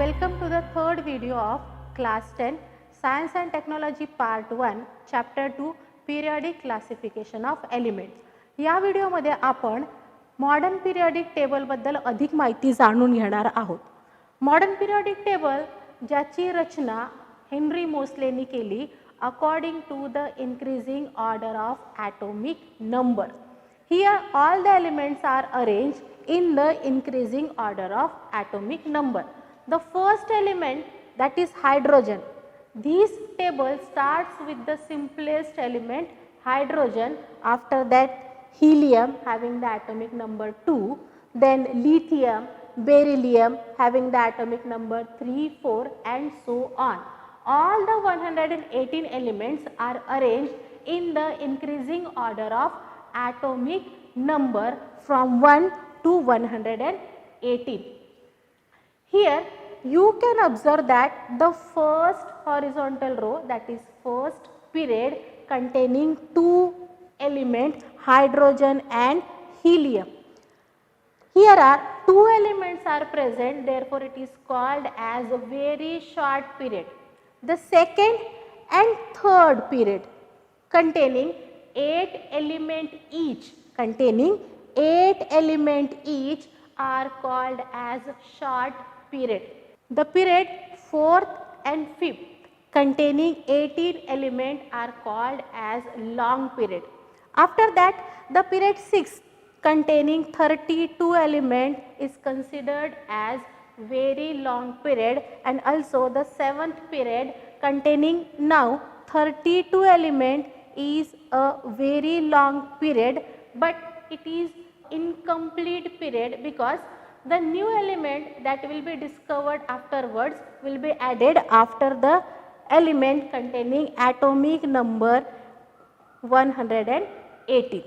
Welcome to the third video of class 10 Science and Technology part 1 chapter 2 Periodic Classification of Elements. या व्हिडिओमध्ये आपण modern periodic table बद्दल अधिक माहिती जाणून घेणार आहोत. मॉडर्न पिरियडिक टेबल ज्याची रचना हेनरी मोसलेनी केली according to the increasing order of atomic number. Here all the elements are arranged in the increasing order of atomic number. The first element, that is hydrogen. This table starts with the simplest element hydrogen, after that helium having the atomic number 2, then lithium, beryllium having the atomic number 3, 4 and so on. All the 118 elements are arranged in the increasing order of atomic number from 1 to 118. Here you can observe that the first horizontal row, that is first period, containing two elements hydrogen and helium. Here are two elements are present, therefore it is called as a very short period. The second and third period containing 8 elements each are called as short period. The period fourth and fifth containing 18 elements are called as long period. After that the period 6 containing 32 elements is considered as very long period, and also the seventh period containing now 32 elements is a very long period, but it is incomplete period because the new element that will be discovered afterwards will be added after the element containing atomic number 180.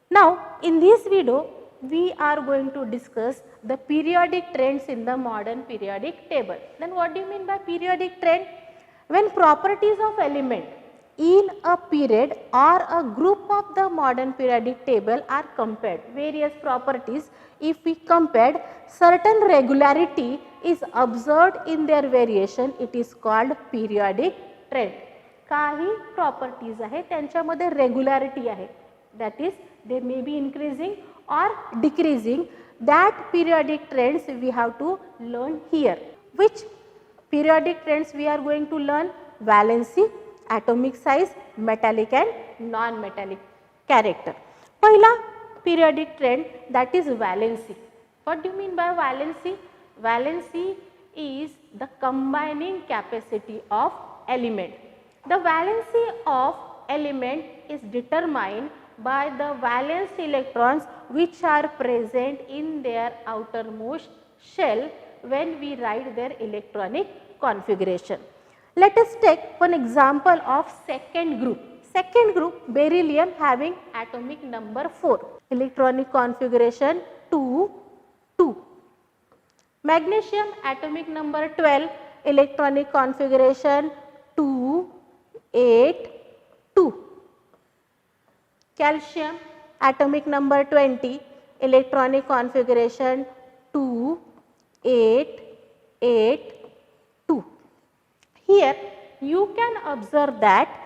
Now in this video we are going to discuss the periodic trends in the modern periodic table. Then what do you mean by periodic trend? When properties of element in a period or a group of the modern periodic table are compared, various properties, if we compared, certain regularity is observed in their variation, it is called periodic trend. काही properties आहे त्यांच्यामध्ये regularity आहे, that is they may be increasing or decreasing. That periodic trends we have to learn here. Which periodic trends we are going to learn? Valency, atomic size, metallic and non-metallic character. पहिला periodic trend, that is valency. What do you mean by valency? Valency is the combining capacity of element. The valency of element is determined by the valence electrons which are present in their outermost shell when we write their electronic configuration. Let us take one example of second group. Second group, beryllium having atomic number 4, electronic configuration 2, 2. Magnesium atomic number 12, electronic configuration 2, 8, 2. Calcium atomic number 20, electronic configuration 2, 8, 8, 2. Here you can observe that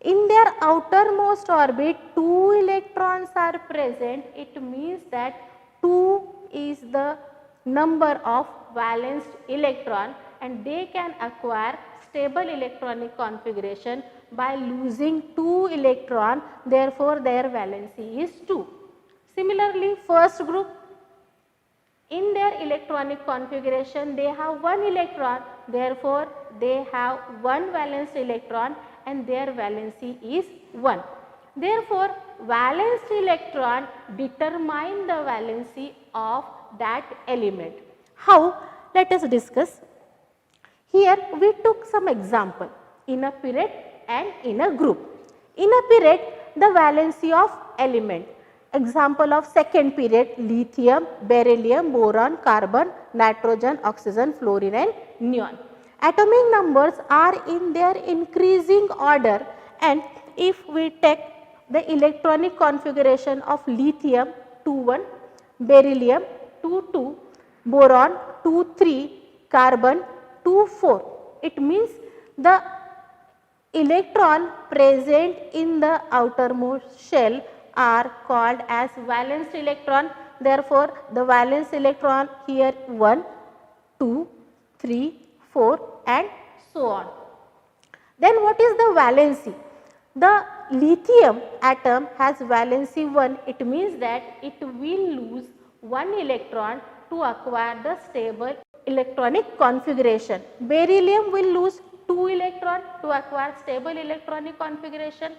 in their outermost orbit 2 electrons are present. It means that 2 is the number of valenced electron and they can acquire stable electronic configuration by losing 2 electron, therefore their valency is 2. Similarly, first group, in their electronic configuration they have 1 electron, therefore they have 1 valence electron and their valency is 1. Therefore, valence electron determine the valency of that element. How? Let us discuss. Here we took some example in a period and in a group. In a period, the valency of element. Example of second period, lithium, beryllium, boron, carbon, nitrogen, oxygen, fluorine and neon. Atomic numbers are in their increasing order, and if we take the electronic configuration of lithium 2, 1, beryllium 2, 2, boron 2, 3, carbon 2 4. It means the electron present in the outermost shell are called as valence electron. Therefore, the valence electron here 1, 2, 3, 4 and so on. Then what is the valency? The lithium atom has valency 1. It means that it will lose 1 electron to acquire the stable electronic configuration. Beryllium will lose 2 electron to acquire stable electronic configuration.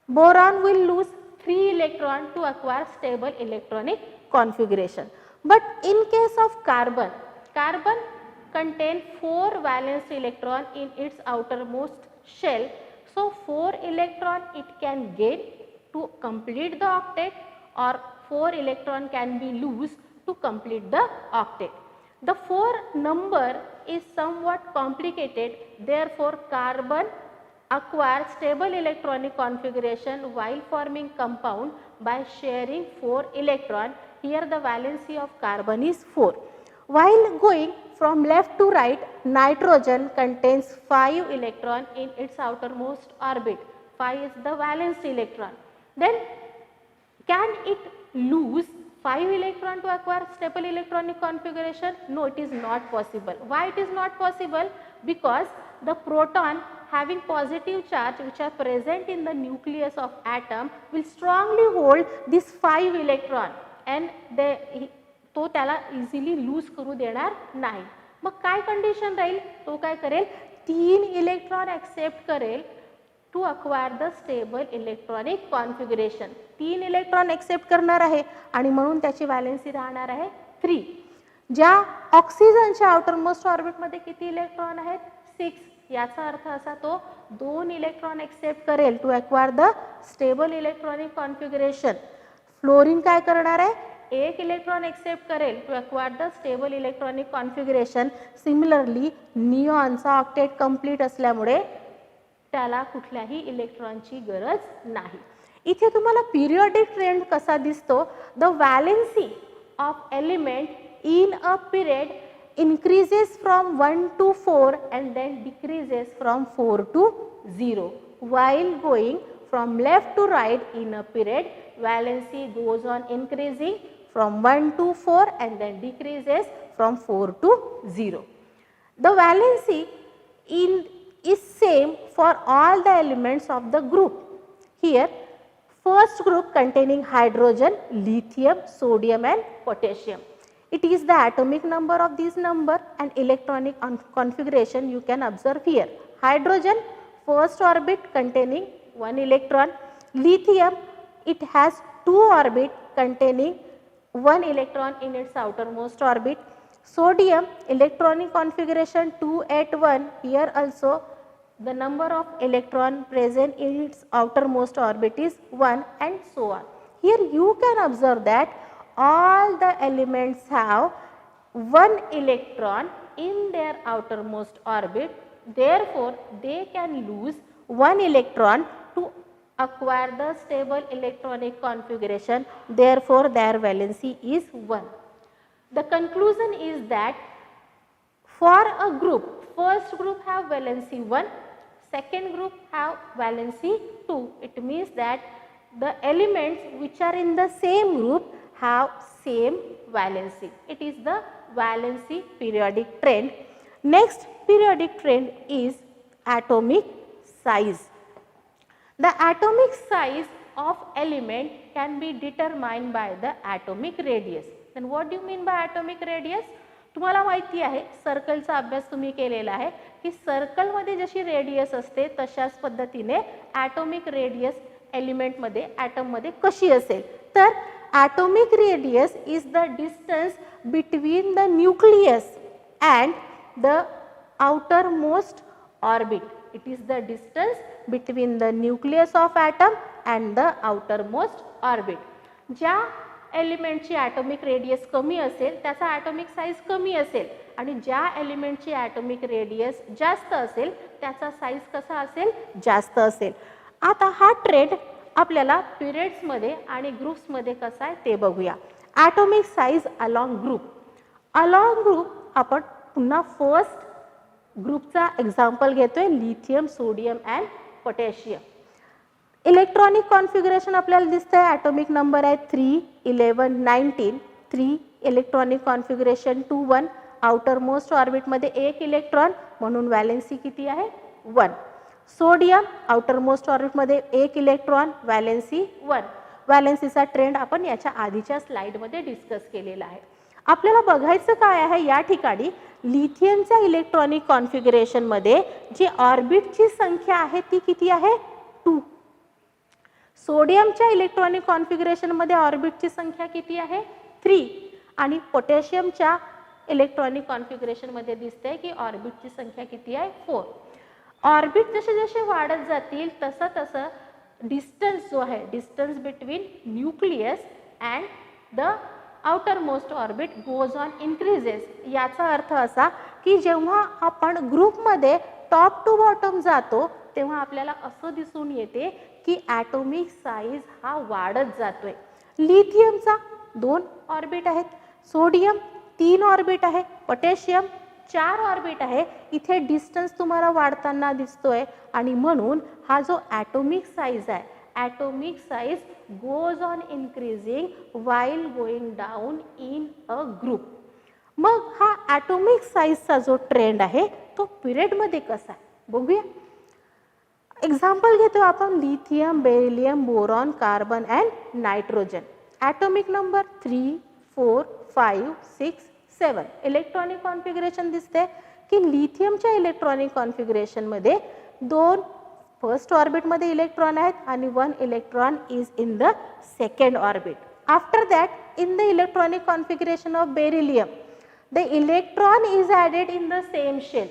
Boron will lose 3 electron to acquire stable electronic configuration. But in case of carbon, carbon contain 4 valence electron in its outermost shell. So 4 electron it can gain to complete the octet, or 4 electron can be loose to complete the octet. The 4 number is somewhat complicated, therefore carbon acquires stable electronic configuration while forming compound by sharing 4 electron. Here the valency of carbon is 4. While going from left to right, nitrogen contains 5 electron in its outermost orbit. 5 is the valence electron. Then can it lose 5 electron to acquire stable electronic configuration? No, it is not possible. Why it is not possible? Because the proton having positive charge which are present in the nucleus of atom will strongly hold this 5 electron and तो त्याला easily loose करू देणार नाही. मग काय condition राहील? तो काय करेल? 3 electron accept करेल to acquire the stable electronic configuration. 3 electron accept करणार आहे आणि म्हणून त्याची वॅलेन्सी राहणार आहे 3. ज्या ऑक्सिजनच्या आउटरमोस्ट ऑर्बिटमध्ये किती इलेक्ट्रॉन आहेत? 6. याचा अर्थ असा तो 2 इलेक्ट्रॉन एक्सेप्ट करेल to acquire the stable electronic configuration. Fluorine काय करणार आहे? 1 इलेक्ट्रॉन एक्सेप्ट करेल to acquire the stable electronic configuration. Similarly निऑनचा ऑक्टेट कंप्लीट असल्यामुळे त्याला कुठल्याही इलेक्ट्रॉनची गरज नाही. इथे तुम्हाला पिरियॉडिक ट्रेंड कसा दिसतो? The valency of element in a period increases from 1 to 4 and then decreases from 4 to 0. While going from left to right in a period, valency goes on increasing from 1 to 4 and then decreases from 4 to 0. The valency is same for all the elements of the group. Here, first group containing hydrogen, lithium, sodium and potassium. It is the atomic number of these number and electronic configuration you can observe here. Hydrogen, first orbit containing 1 electron. Lithium, it has 2 orbit containing 1 electron in its outermost orbit. Sodium, electronic configuration 2 at 1. Here also the number of electron present in its outermost orbit is 1 and so on. Here you can observe that all the elements have 1 electron in their outermost orbit. Therefore, they can lose 1 electron to acquire the stable electronic configuration. Therefore, their valency is 1. The conclusion is that for a group, first group have valency 1, second group have valency 2. It means that the elements which are in the same group have same valency. It is the valency periodic trend. Next periodic trend is atomic size. The atomic size of element can be determined by the atomic radius. And what do you mean by atomic radius? तुम्हाला माहिती आहे सर्कलचा अभ्यास तुम्ही केलेला आहे की circle मध्ये जशी रेडियस असते तशाच पद्धतीने atomic रेडियस एलिमेंट मध्ये एटम मध्ये कशी असेल. तर atomic radius is the distance between the nucleus and the outermost orbit. It is the distance between the nucleus of atom and the outermost orbit. ज्या एलिमेंटची atomic radius कमी असेल त्याचा atomic size कमी असेल आणि ज्या एलिमेंटची atomic radius जास्त असेल त्याचा साइज कसा असेल? जास्त असेल. आता हा ट्रेंड आपल्याला पिरियड्स मध्ये आणि ग्रुप्स मध्ये कसा आहे ते बघूया. Atomic size along group. Along group आपण पुन्हा फर्स्ट ग्रुपचा एक्झाम्पल घेतोय, lithium, sodium and potassium. Electronic configuration आपल्याला दिसतंय, ॲटॉमिक नंबर आहे 3, 11, 19. 3 इलेक्ट्रॉनिक कॉन्फिगरेशन 2, 1. आउटर मोस्ट ऑर्बिटमध्ये एक इलेक्ट्रॉन म्हणून व्हॅलेन्सी किती आहे 1. सोडियम आउटर मोस्ट ऑर्बिटमध्ये एक इलेक्ट्रॉन, व्हॅलेन्सी 1. व्हॅलेन्सीचा ट्रेंड आपण याच्या आधीच्या स्लाइडमध्ये डिस्कस केलेला आहे. आपल्याला बघायचं काय आहे या ठिकाणी, लिथियमच्या इलेक्ट्रॉनिक कॉन्फिगरेशनमध्ये जी ऑर्बिटची संख्या आहे ती किती आहे 2. सोडियमच्या इलेक्ट्रॉनिक कॉन्फिगरेशनमध्ये ऑर्बिटची संख्या किती आहे 3. आणि पोटॅशियमच्या इलेक्ट्रॉनिक कॉन्फिगरेशनमध्ये दिसते की ऑर्बिटची संख्या किती आहे 4. ऑर्बिट जसे जसे वाढत जातील तसं तसं डिस्टन्स जो आहे, distance between nucleus and the outer most orbit goes on increases. याचा अर्थ असा की जेव्हा आपण ग्रुपमध्ये टॉप टू बॉटम जातो तेव्हा आपल्याला असं दिसून येते की ॲटॉमिक साईज हा वाढत जातोय. लिथियमचा 2 ऑर्बिट आहेत, सोडियम 3 ऑर्बिट आहे, पोटॅशियम 4 ऑर्बिट आहे. इथे डिस्टन्स तुम्हाला वाढताना दिसतोय आणि म्हणून हा जो ॲटॉमिक साईज आहे, atomic size goes on increasing while going down in a group. मग हा ॲटॉमिक साईजचा जो ट्रेंड आहे तो पिरियडमध्ये कसा आहे बघूया. एक्झाम्पल घेतो आपण, lithium, beryllium, boron, carbon and nitrogen. Atomic number 3, 4, 5, 6, 7. Electronic configuration दिसते की लिथियमच्या इलेक्ट्रॉनिक कॉन्फिगरेशनमध्ये 2 फर्स्ट ऑर्बिटमध्ये इलेक्ट्रॉन आहेत आणि 1 electron is in the second orbit. After that in the electronic configuration of beryllium the electron is added in the same shell.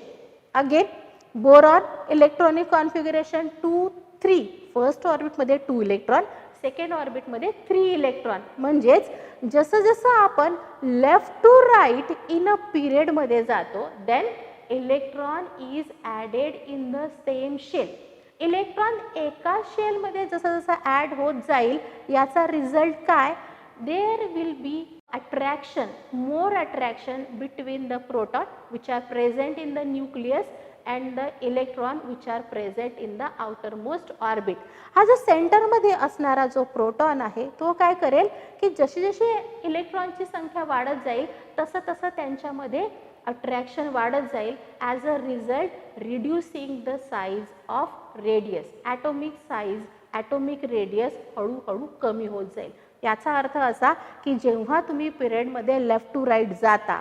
Again boron electronic configuration 2, 3. First ऑर्बिटमध्ये 2 electron, second ऑर्बिटमध्ये 3 electron. म्हणजेच जसं जसं आपण left to right in a पिरियडमध्ये जातो then electron is added in the same shell. Electron एका शेलमध्ये जसं जसं ॲड होत जाईल याचा रिझल्ट काय, there will be attraction, more attraction between the proton which are present in the nucleus and the electron which are present in the outermost orbit. हा जो सेंटरमध्ये असणारा जो प्रोटॉन आहे तो काय करेल की जशी जशी इलेक्ट्रॉनची संख्या वाढत जाईल तसं तसं त्यांच्यामध्ये अट्रॅक्शन वाढत जाईल. As a result reducing the size of radius. Atomic size, atomic radius हळूहळू कमी होत जाईल. याचा अर्थ असा की जेव्हा तुम्ही पिरियडमध्ये लेफ्ट टू राईट जाता,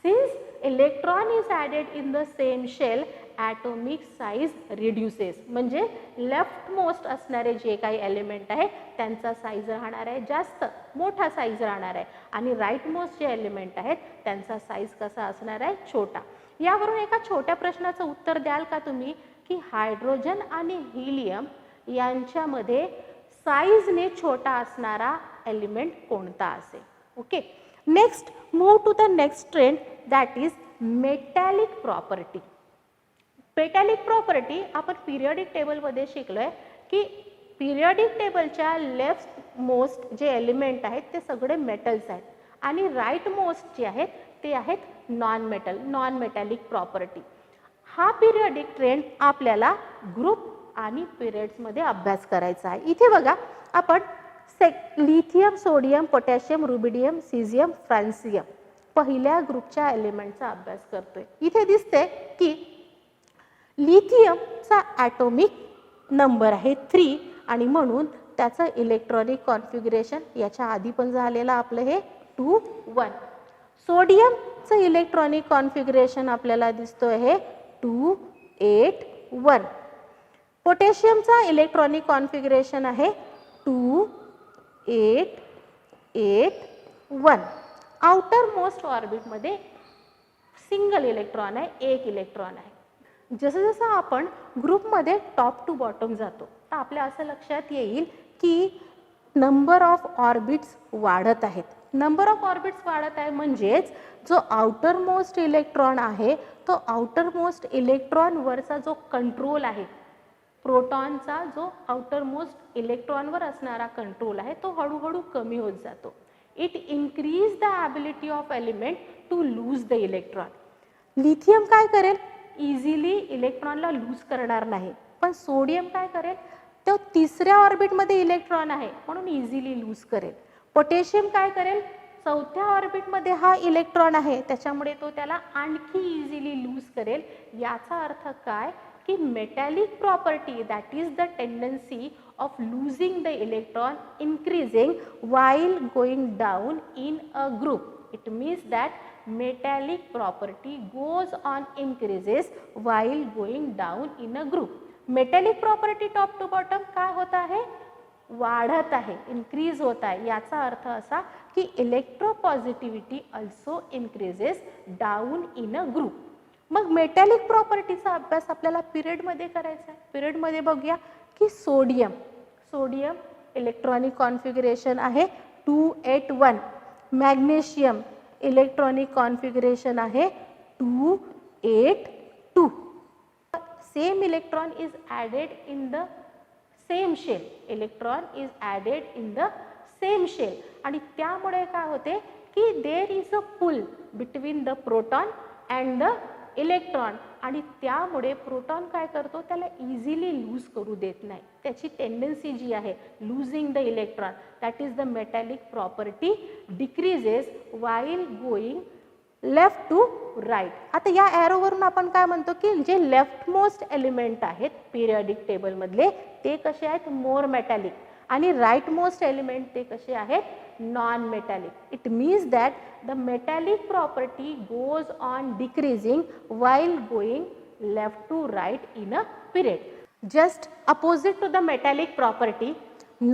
since electron is added in the same shell atomic size reduces. म्हणजे लेफ्ट मोस्ट असणारे जे काही एलिमेंट आहे त्यांचा साईज राहणार आहे जास्त, मोठा साईज राहणार आहे, आणि राईट मोस्ट जे एलिमेंट आहेत त्यांचा साईज कसा असणार आहे छोटा. यावरून एका छोट्या प्रश्नाचं उत्तर द्याल का तुम्ही की हायड्रोजन आणि हिलियम यांच्यामध्ये साईजने छोटा असणारा एलिमेंट कोणता असेल. Okay, next move to the next trend that is metallic property. Metallic property आपण पिरियडिक टेबलमध्ये शिकलोय की पिरियडिक टेबलच्या लेफ्ट मोस्ट जे एलिमेंट आहेत ते सगळे मेटल्स आहेत आणि राईट मोस्ट जे आहेत ते आहेत non metal, non metallic property. हा पिरियडिक ट्रेंड आपल्याला ग्रुप आणि पिरियड्समध्ये अभ्यास करायचा आहे. इथे बघा आपण lithium, sodium, potassium, rubidium, caesium, फ्रान्सियम पहिल्या ग्रुपच्या एलिमेंटचा अभ्यास करतोय. इथे दिसते की लिथियमचा ॲटॉमिक नंबर आहे 3 आणि म्हणून त्याचं इलेक्ट्रॉनिक कॉन्फिगरेशन याच्या आधी पण झालेलं आपलं हे 2, 1. सोडियमचं इलेक्ट्रॉनिक कॉन्फिगरेशन आपल्याला दिसतोय हे 2, 8, 1. पोटॅशियमचा इलेक्ट्रॉनिक कॉन्फिगरेशन आहे 2, 8, 8, 1. आउटर मोस्ट ऑर्बिटमध्ये सिंगल इलेक्ट्रॉन आहे, एक इलेक्ट्रॉन आहे. जसं जसं आपण ग्रुपमध्ये टॉप टू बॉटम जातो तर आपल्या असं लक्षात येईल की नंबर ऑफ ऑर्बिट्स वाढत आहेत. नंबर ऑफ ऑर्बिट्स वाढत आहे म्हणजेच जो आउटर मोस्ट इलेक्ट्रॉन आहे तो आउटर मोस्ट इलेक्ट्रॉनवरचा जो कंट्रोल आहे, प्रोटॉनचा जो आउटर मोस्ट इलेक्ट्रॉनवर असणारा कंट्रोल आहे तो हळूहळू कमी होत जातो. It increase the ability of element to lose the electron. Lithium काय करेल, इझिली इलेक्ट्रॉनला लूज करणार नाही, पण सोडियम काय करेल, तो तिसऱ्या ऑर्बिटमध्ये इलेक्ट्रॉन आहे म्हणून इझिली लूज करेल. पोटॅशियम काय करेल, चौथ्या ऑर्बिटमध्ये हा इलेक्ट्रॉन आहे त्याच्यामुळे तो त्याला आणखी इझिली लूज करेल. याचा अर्थ काय की metallic property, that is the tendency of losing the electron increasing while going down in a group. It means that metallic property goes on increases while going down in a group. metallic property top to bottom काय होत आहे, वाढत आहे, increase होत आहे. याचा अर्थ असा की electropositivity also increases down in a group. मग मेटॅलिक प्रॉपर्टीचा अभ्यास आपल्याला पिरियडमध्ये करायचा आहे. पिरियडमध्ये बघूया की सोडियम इलेक्ट्रॉनिक कॉन्फिगरेशन आहे 281. मॅग्नेशियम इलेक्ट्रॉनिक कॉन्फिगरेशन आहे 282. Same electron is added in the same shell. Electron is added in the same shell आणि त्यामुळे काय होते की there is a pull between the proton and the electron आणि त्यामुळे proton काय करतो, त्याला इझिली लूज करू देत नाही. त्याची टेंडन्सी जी आहे losing the electron, that is the metallic property decreases while going left to right. आता या ॲरोवरून आपण काय म्हणतो की जे लेफ्ट मोस्ट एलिमेंट आहेत पिरियडिक टेबलमधले ते कसे आहेत, मोर मेटॅलिक, आणि राईट मोस्ट एलिमेंट ते कसे आहेत, non metallic. It means that the metallic property goes on decreasing while going left to right in a period. Just opposite to the metallic property,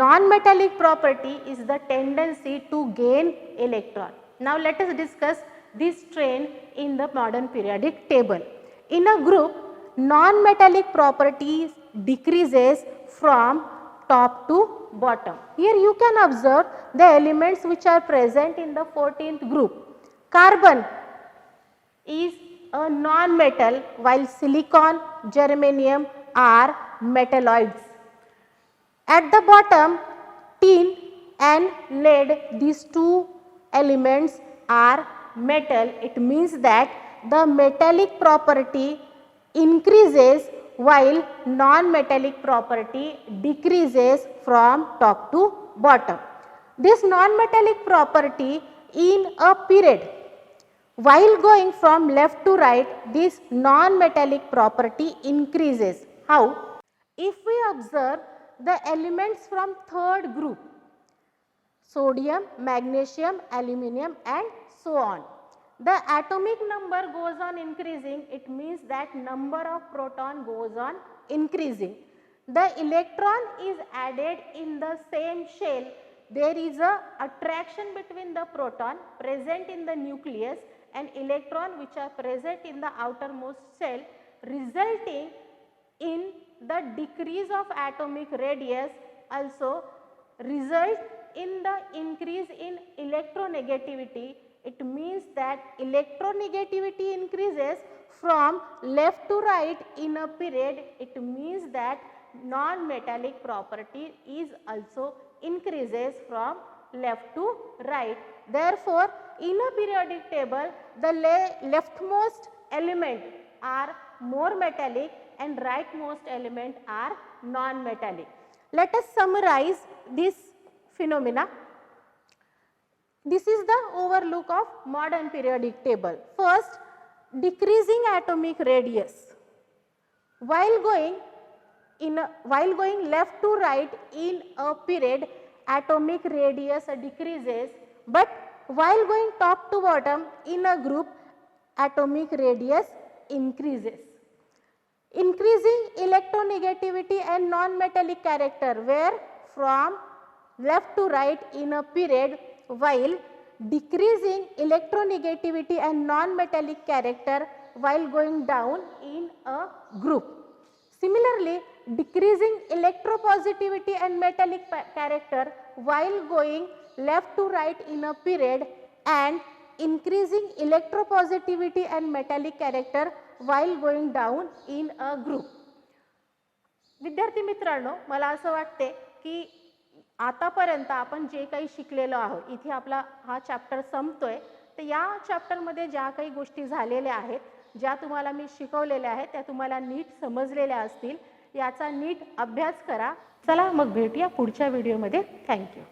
non-metallic property is the tendency to gain electron. Now let us discuss this trend in the modern periodic table. In a group, non-metallic properties decreases from top to bottom. Here you can observe the elements which are present in the 14th group. Carbon is a non-metal while silicon, germanium are metalloids. At the bottom, tin and lead, these two elements are metal. It means that the metallic property increases while non-metallic property decreases from top to bottom. This non-metallic property in a period, while going from left to right, this non-metallic property increases. How? If we observe the elements from third group, sodium, magnesium, aluminum and so on, the atomic number goes on increasing. It means that number of proton goes on increasing. The electron is added in the same shell. There is a attraction between the proton present in the nucleus and electron which are present in the outermost shell, resulting in the decrease of atomic radius, also result in the increase in electronegativity. It means that electronegativity increases from left to right in a period. It means that non-metallic property is also increases from left to right. Therefore, in a periodic table, the leftmost element are more metallic and rightmost element are non-metallic. Let us summarize this phenomena. This is the overlook of modern periodic table. First, decreasing atomic radius. While going left to right in a period, atomic radius decreases, but while going top to bottom in a group, atomic radius increases. Increasing electronegativity and non-metallic character, where from left to right in a period, while decreasing electronegativity and non-metallic character while going down in a group. Similarly, decreasing electropositivity and metallic character while going left to right in a period and increasing electropositivity and metallic character while going down in a group. विद्यार्थी मित्रांनो, मला असं वाटते की आतापर्यंत आपण जे काही शिकलेलो आहोत, इथे आपला हा चॅप्टर संपतोय. तर या चॅप्टरमध्ये ज्या काही गोष्टी झालेल्या आहेत ज्या तुम्हाला मी शिकवलेल्या आहेत त्या तुम्हाला नीट समजलेल्या असतील. याचा नीट अभ्यास करा. चला मग भेटूया पुढच्या व्हिडिओमध्ये. थँक्यू.